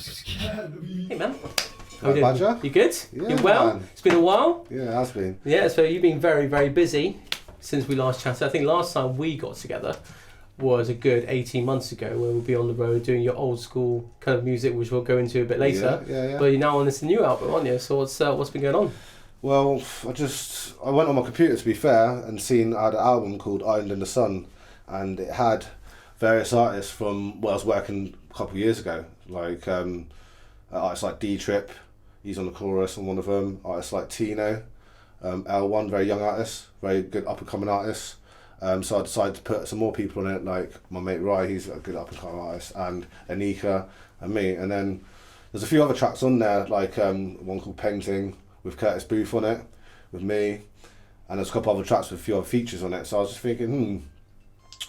Hey man. Badger? You good? Yeah, you well? man. It's been a while. Yeah, it has been. Yeah, so you've been very, very busy since we last chatted. I think last time we got together was a good 18 months ago, where we'll be on the road doing your old school kind of music, which we'll go into a bit later. Yeah. But you're now on this new album, aren't you? So what's been going on? Well, I went on my computer, to be fair, and seen I had an album called Island in the Sun, and it had various artists from where I was working a couple of years ago, like artists like D-Trip, he's on the chorus on one of them, artists like Tino, L1, very young artist, very good up-and-coming artist. So I decided to put some more people on it, like my mate Rai, he's a good up-and-coming artist, and Anika, and me. And then there's a few other tracks on there, like one called Paignton with Curtis Booth on it, with me, and there's a couple other tracks with a few other features on it. So I was just thinking,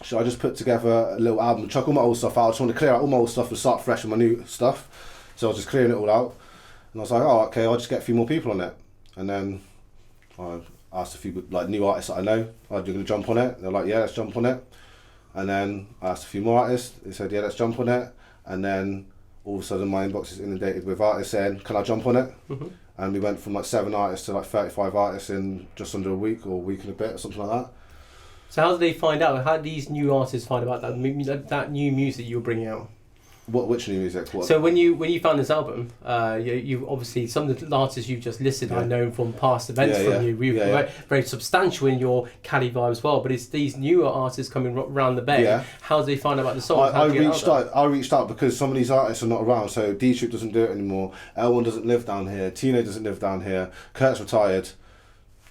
should I just put together a little album, chuck all my old stuff out? I just want to clear out all my old stuff and start fresh with my new stuff. So I was just clearing it all out, and I was like, oh, okay, I'll just get a few more people on it. And then I asked a few like new artists that I know, oh, you're going to jump on it? They're like, yeah, let's jump on it. And then I asked a few more artists, they said, yeah, let's jump on it. And then all of a sudden my inbox is inundated with artists saying, can I jump on it? Mm-hmm. And we went from like 7 artists to like 35 artists in just under a week, or a week and a bit, or something like that. So how did they find out? How did these new artists find about that new music you were bringing out? Which new music? What? So when you found this album, you obviously, some of the artists you've just listed I know from past events from you. We were very substantial in your Kali Vibz as well, but it's these newer artists coming round the bay. Yeah. How did they find out about the songs? I reached out because some of these artists are not around. So D-Trip doesn't do it anymore. L1 doesn't live down here. Tino doesn't live down here. Kurt's retired.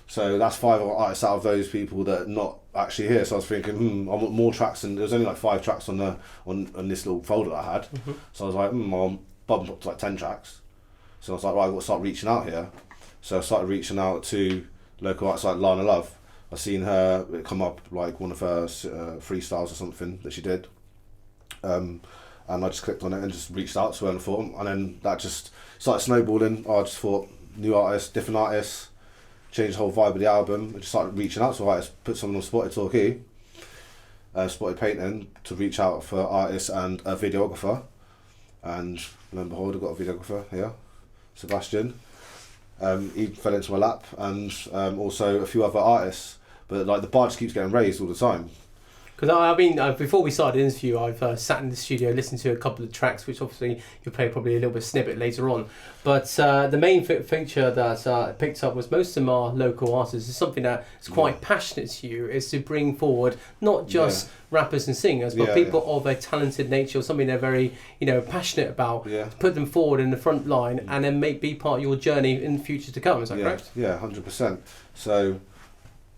So that's 5 artists out of those people that are not actually here. So I was thinking, I want more tracks, and there was only like 5 tracks on this little folder that I had. Mm-hmm. So I was like, I'll bump up to like 10 tracks. So I was like, right, I've got to start reaching out here. So I started reaching out to local artists like Lana Love. I seen her come up like one of her freestyles or something that she did. And I just clicked on it and just reached out to her and thought, and then that just started snowballing. I just thought, new artists, different artists. Changed the whole vibe of the album. I just started reaching out to artists, put someone on Spotted Talkie, Spotted Paignton, to reach out for artists and a videographer. And lo and behold, I got a videographer here, Sebastian. He fell into my lap, and also a few other artists. But like the bar just keeps getting raised all the time. Because I mean, before we started the interview, I've sat in the studio, listened to a couple of tracks, which obviously you'll play probably a little bit snippet later on. But the main feature that I picked up was most of them are local artists. It's something that is quite passionate to you, is to bring forward not just rappers and singers, but people of a talented nature, or something they're very passionate about. To put them forward in the front line and then be part of your journey in the future to come. Is that correct? Yeah, 100%. So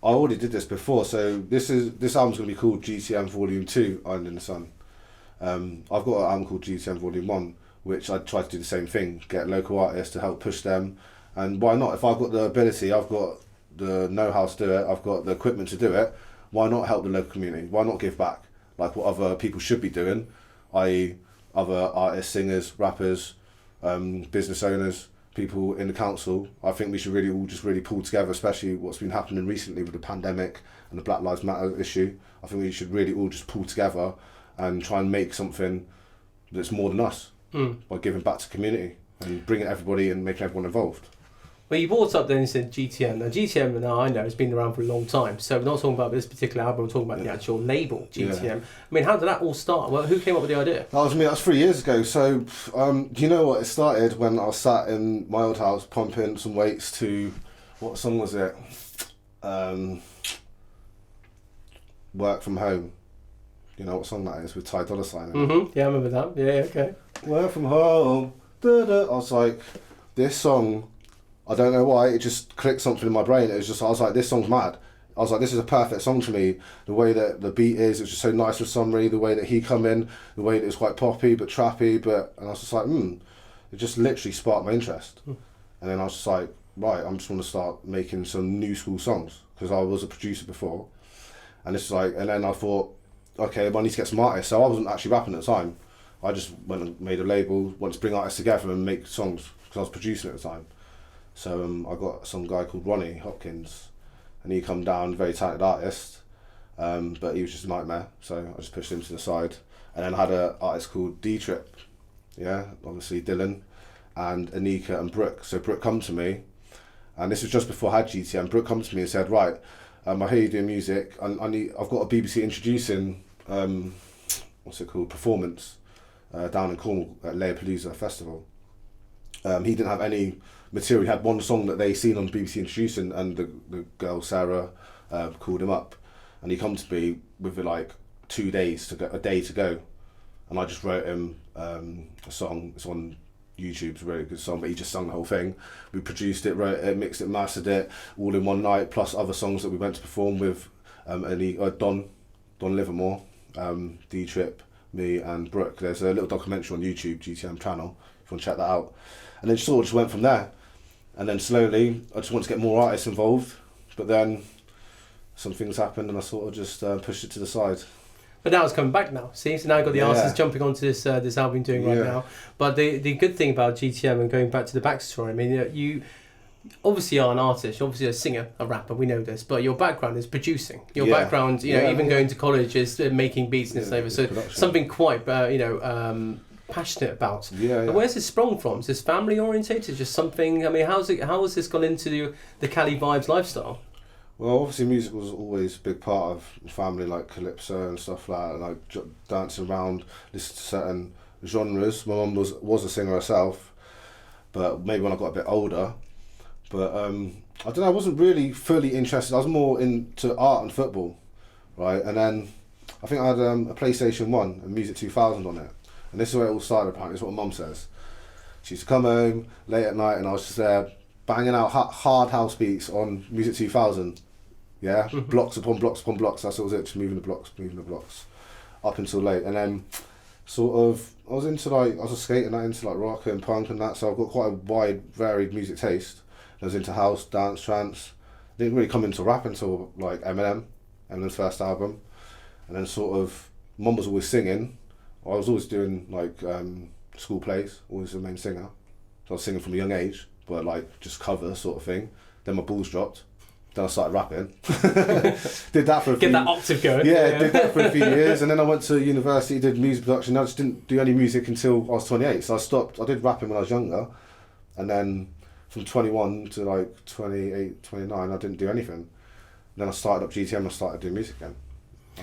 I already did this before, so this album's going to be called GTM Volume 2, Island in the Sun. I've got an album called GTM Volume 1, which I try to do the same thing, get local artists to help push them. And why not? If I've got the ability, I've got the know-how to do it, I've got the equipment to do it, why not help the local community? Why not give back? Like what other people should be doing, i.e. other artists, singers, rappers, business owners, people in the council. I think we should really all just really pull together, especially what's been happening recently with the pandemic and the Black Lives Matter issue. I think we should really all just pull together and try and make something that's more than us by giving back to the community and bringing everybody and making everyone involved. Well, you brought up then, you said GTM. Now, GTM, now I know, has been around for a long time. So we're not talking about this particular album, we're talking about the actual label, GTM. Yeah. I mean, how did that all start? Well, who came up with the idea? That was me, that was 3 years ago. So, do you know what? It started when I was sat in my old house pumping some weights to, what song was it? Work From Home. You know what song that is with Ty Dolla $ign? Mm-hmm. Yeah, I remember that. Yeah, okay. Work From Home. Da-da. I was like, this song, I don't know why, it just clicked something in my brain. It was just, I was like, this song's mad. I was like, this is a perfect song for me. The way that the beat is, it's just so nice with Summary, the way that he come in, the way that it's quite poppy but trappy, and I was just like, it just literally sparked my interest. And then I was just like, right, I'm just going to start making some new school songs, because I was a producer before. And it's like, and then I thought, okay, I need to get some artists. So I wasn't actually rapping at the time. I just went and made a label, wanted to bring artists together and make songs, because I was producing at the time. So I got some guy called Ronnie Hopkins, and he come down, very talented artist, but he was just a nightmare. So I just pushed him to the side, and then I had an artist called D-Trip, yeah, obviously Dylan, and Anika and Brooke. So Brooke come to me, and this was just before I had GTM. Brooke come to me and said, right, I hear you doing music. I've got a BBC introducing, what's it called, performance down in Cornwall at Leapalooza Festival. He didn't have any material. He had one song that they seen on BBC introducing, and the girl Sarah called him up, and he come to me with like 2 days to go, a day to go, and I just wrote him a song. It's on YouTube. It's a really good song, but he just sung the whole thing. We produced it, wrote it, mixed it, mastered it, all in one night, plus other songs that we went to perform with Don Livermore, D-Trip, me and Brooke. There's a little documentary on YouTube, GTM channel, if you want to check that out. And then sort of just went from there. And then slowly, I just wanted to get more artists involved, but then some things happened and I sort of just pushed it to the side. But now it's coming back now. See, so now you've got the artists jumping onto this album you're doing right now. But the good thing about GTM, and going back to the backstory, I mean, you obviously are an artist, you're obviously a singer, a rapper, we know this, but your background is producing. Your background, even going to college is making beats and stuff. So production. Something quite, passionate about. And where's this sprung from? Is this family orientated? Just something? I mean, how has this gone into the Kali Vibz lifestyle? Well, obviously music was always a big part of the family, like calypso and stuff like that, like dancing around, listening to certain genres. My mum was a singer herself, but maybe when I got a bit older. But I don't know, I wasn't really fully interested. I was more into art and football, right? And then I think I had a PlayStation 1 and Music 2000 on it. And this is where it all started, apparently. It's what Mum says. She used to come home late at night and I was just there banging out hard house beats on Music 2000. Yeah, blocks upon blocks upon blocks. That's what it was, just moving the blocks, up until late. And then sort of, I was a skater and into like rock and punk and that, so I've got quite a wide, varied music taste. I was into house, dance, trance. Didn't really come into rap until like Eminem's first album. And then sort of, Mum was always singing. I was always doing like school plays, always the main singer. So I was singing from a young age, but like just cover sort of thing. Then my balls dropped. Then I started rapping. Did that for a few... Get that octave going. Yeah, did that for a few years. And then I went to university, did music production. I just didn't do any music until I was 28. So I stopped. I did rapping when I was younger. And then from 21 to like 28, 29, I didn't do anything. And then I started up GTM and I started doing music again.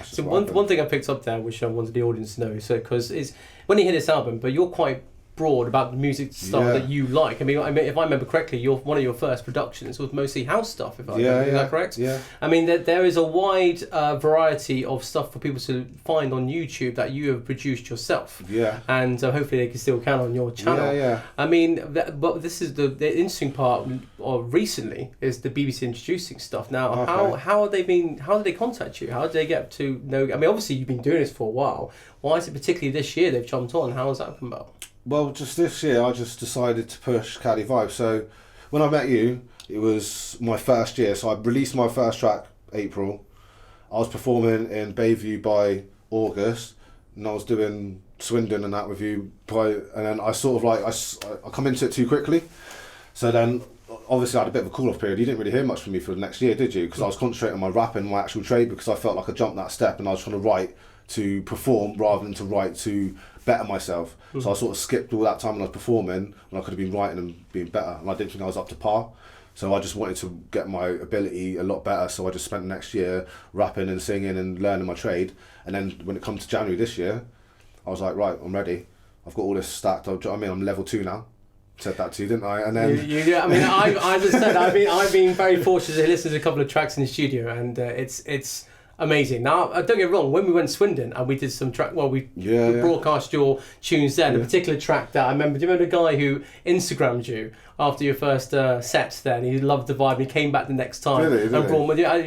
So one thing I picked up there, which I wanted the audience to know, so because is when you hear this album, but you're quite broad about the music style that you like. I mean, if I remember correctly, one of your first productions was mostly house stuff. If I remember, is that correct? Yeah. I mean, there is a wide variety of stuff for people to find on YouTube that you have produced yourself. Yeah. And hopefully they can still count on your channel. Yeah. I mean, but this is the interesting part. Or recently is the BBC introducing stuff. Now, how did they contact you? How did they get to know? I mean, obviously you've been doing this for a while. Why is it particularly this year they've jumped on? How has that come about? Well, just this year, I just decided to push Kali Vibz. So when I met you, it was my first year. So I released my first track, April. I was performing in Bayview by August, and I was doing Swindon and that with you and then I sort of like, I come into it too quickly. So then, obviously I had a bit of a cool-off period. You didn't really hear much from me for the next year, did you? Because I was concentrating on my rapping, my actual trade, because I felt like I jumped that step and I was trying to write to perform rather than to write to better myself. So I sort of skipped all that time when I was performing when I could have been writing and being better, and I didn't think I was up to par. So I just wanted to get my ability a lot better, so I just spent the next year rapping and singing and learning my trade. And then when it comes to January this year, I was like, right, I'm ready. I've got all this stacked. I'm level 2 now. Said that to you, didn't I? And then I mean, I just said I've been very fortunate to listen to a couple of tracks in the studio, and it's amazing. Now, don't get me wrong, when we went to Swindon and we did some track, we broadcast your tunes then, a particular track that I remember, do you remember the guy who Instagrammed you after your first set then? He loved the vibe and he came back the next time. Really? And brought with you. I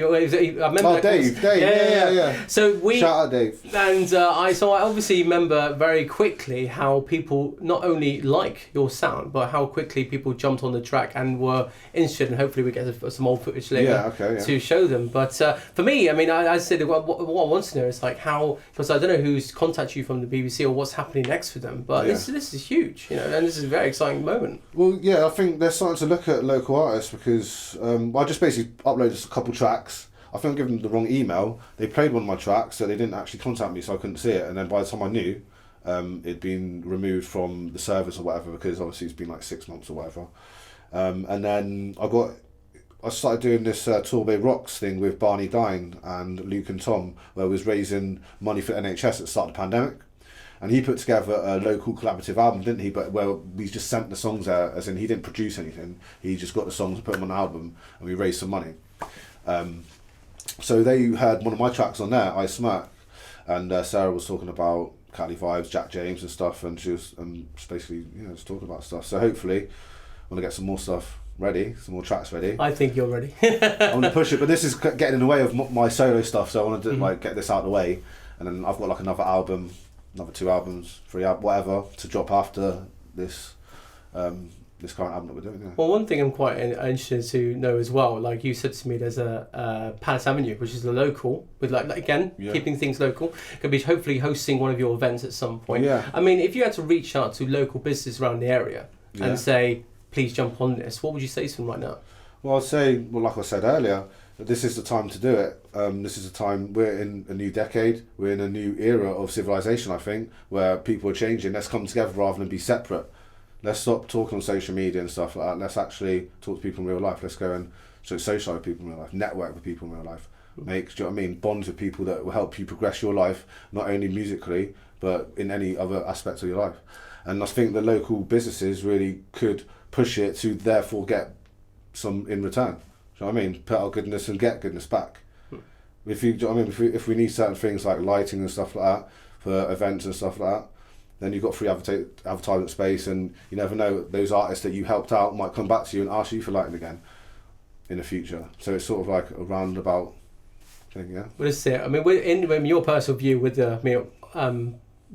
remember Dave. Yeah. So shout out Dave. And I obviously remember very quickly how people not only like your sound, but how quickly people jumped on the track and were interested, and hopefully we get some old footage later to show them. But for me, I mean, I said what I want to know is like how, because I don't know who's contacted you from the BBC or what's happening next for them, but this is huge, and this is a very exciting moment. Well, yeah, I think they're starting to look at local artists because I just basically uploaded a couple tracks. I think I gave them the wrong email. They played one of my tracks, so they didn't actually contact me, so I couldn't see it. And then by the time I knew, it'd been removed from the servers or whatever, because obviously it's been like 6 months or whatever. And then I started doing this Torbay Rocks thing with Barney Dine and Luke and Tom, where we was raising money for NHS at the start of the pandemic. And he put together a local collaborative album, didn't he? But where we just sent the songs out, as in he didn't produce anything. He just got the songs and put them on an album, and we raised some money. So they heard one of my tracks on there, I Smirk, and Sarah was talking about Kali Vibz, Jack James and stuff, and she was just basically, just talking about stuff. So hopefully, I want to get some more stuff ready, some more tracks ready. I think you're ready. I want to push it, but this is getting in the way of my solo stuff, so I want to get this out of the way, and then I've got like another album, another 2 albums, 3 albums, whatever, to drop after this this current album that we're doing. Yeah. Well, one thing I'm quite interested to know as well, like you said to me, there's a Palace Avenue, which is the local, with keeping things local. Could be hopefully hosting one of your events at some point. Yeah. I mean, if you had to reach out to local businesses around the area and say, please jump on this, what would you say to them right now? Well, I'd say, like I said earlier, that this is the time to do it. This is the time, we're in a new decade, we're in a new era of civilization, I think, where people are changing. Let's come together rather than be separate. Let's stop talking on social media and stuff like that. Let's actually talk to people in real life. Let's go and socialise with people in real life, network with people in real life. Do you know what I mean? Bonds with people that will help you progress your life, not only musically, but in any other aspects of your life. And I think the local businesses really could push it to therefore get some in return. Do you know what I mean? Put out goodness and get goodness back. If you, do you know what I mean? If we need certain things like lighting and stuff like that for events and stuff like that, then you've got free advertisement space, and you never know, those artists that you helped out might come back to you and ask you for lighting again in the future. So it's sort of like a roundabout thing, yeah. Well, this is it. I mean, in your personal view with the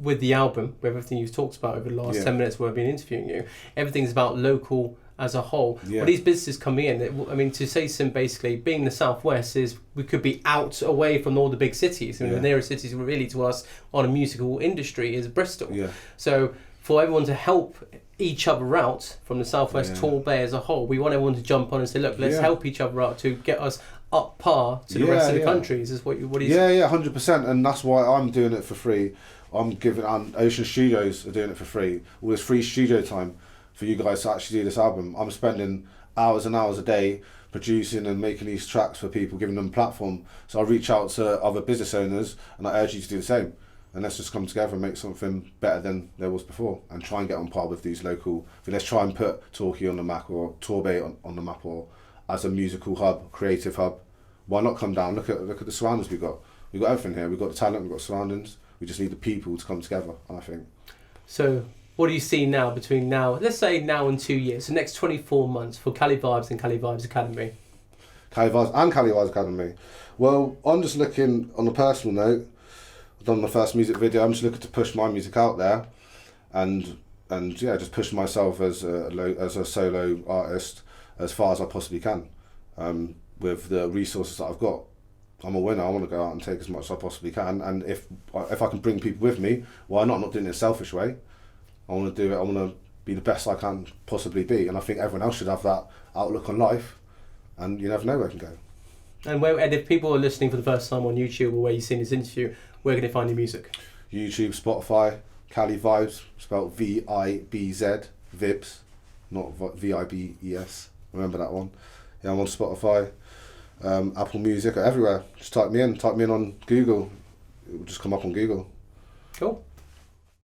with the album, with everything you've talked about over the last 10 minutes where I've been interviewing you, everything's about local as a whole. Well, these businesses coming in, I mean, to say some basically, being the Southwest is, we could be out away from all the big cities. I mean, the nearest cities really to us on a musical industry is Bristol. Yeah. So for everyone to help each other out from the Southwest Torbay as a whole, we want everyone to jump on and say, look, let's help each other out to get us up par to the rest of the countries. Is what you 100%, and that's why I'm doing it for free. I'm giving Ocean Studios are doing it for free. All this free studio time for you guys to actually do this album. I'm spending hours and hours a day producing and making these tracks for people, giving them a platform. So I reach out to other business owners and I urge you to do the same. And let's just come together and make something better than there was before, and try and get on par with these local. Let's try and put Torquay on the map, or Torbay on the map, or as a musical hub, creative hub. Why not come down? Look at the surroundings we've got. We've got everything here. We've got the talent, we've got surroundings. We just need the people to come together, I think. So what do you see now, between now, let's say now and 2 years, the next 24 months for Kali Vibz and Kali Vibz Academy? Kali Vibz and Kali Vibz Academy. Well, I'm just looking, on a personal note, I've done my first music video. I'm just looking to push my music out there, and just push myself as a solo artist as far as I possibly can, with the resources that I've got. I'm a winner. I want to go out and take as much as I possibly can, and if I can bring people with me, why not? I'm not doing it in a selfish way. I want to do it. I want to be the best I can possibly be, and I think everyone else should have that outlook on life. And you never know where it can go. And if people are listening for the first time on YouTube or where you've seen this interview, where can they find your music? YouTube, Spotify, Kali Vibz, spelled V-I-B-Z, Vibz, not V-I-B-E-S. Remember that one. Yeah, I'm on Spotify, Apple Music, everywhere. Just type me in on Google. It will just come up on Google. Cool.